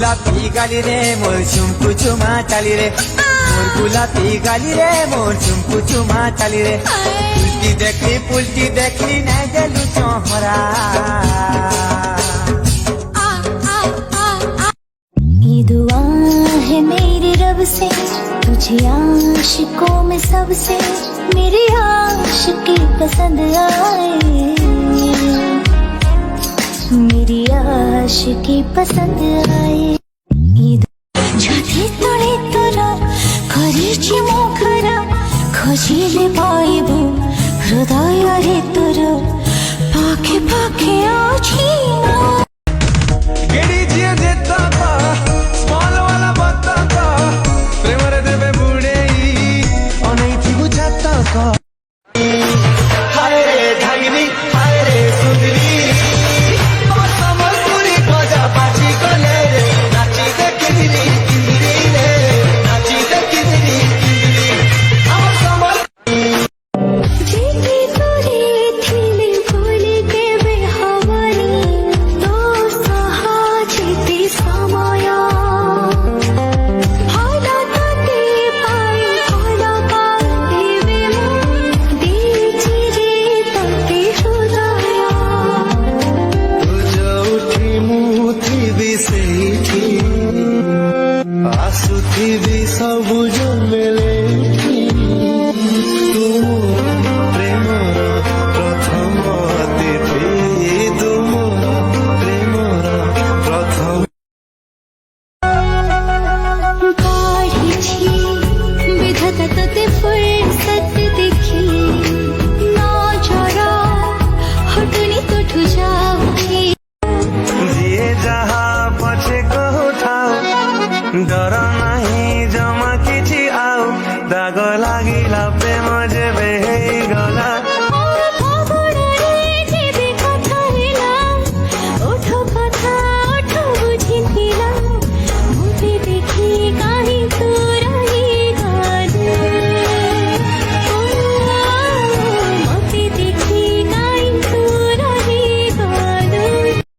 গোলাপি গালি রে মোর চুমকু চুমা চালি রে মোর গোলাপি গালি রে মোর চুমকু চুমা চালি রে পুলটি দেখলি নাই দেলু চহরা ये दुआ है मेरे रब से तुझे आशिकों में सबसे मेरी आशिकी पसंद आए मेरी आशिकी पसंद आए যদি তোরে তোরা করেছি মুখরা খুঁজিলে পাইব হৃদয়রে তোর পাখে পাখে আছি গেড়ি জিয়ে যেতা পা স্মল वाला বত্তা পা প্রেমরে দেবে বুড়েই অনেক বুঝাতা কা হায় রে ধাগিনী হায় রে সুন্দরী সমস্তুরি গজা বাজি গলে রে নাচি দেখিনি কিন্দিরি রে নাচি দেখিনি কিন্দিরি আমার সমস্ত যেতে তোরে থিলে ভুলে দেবে হওয়ানি তো সাহা যেতে সময় ভালো তাতে পাই ভালো পাইবে দিয়েছি রে তাতে হৃদয় উঠি মুথিবি সেইঠি আসুথিবি ସବୁଜ মেলেঠি তুম প্রেমর প্রথম অতিথি তুম প্রেমর প্রথম পড়েছি বিধাতা তোতে ফুরসত দেখি না জরা হটনি তো ঠুজাউছি যে যাহা পছে কোথাও ডর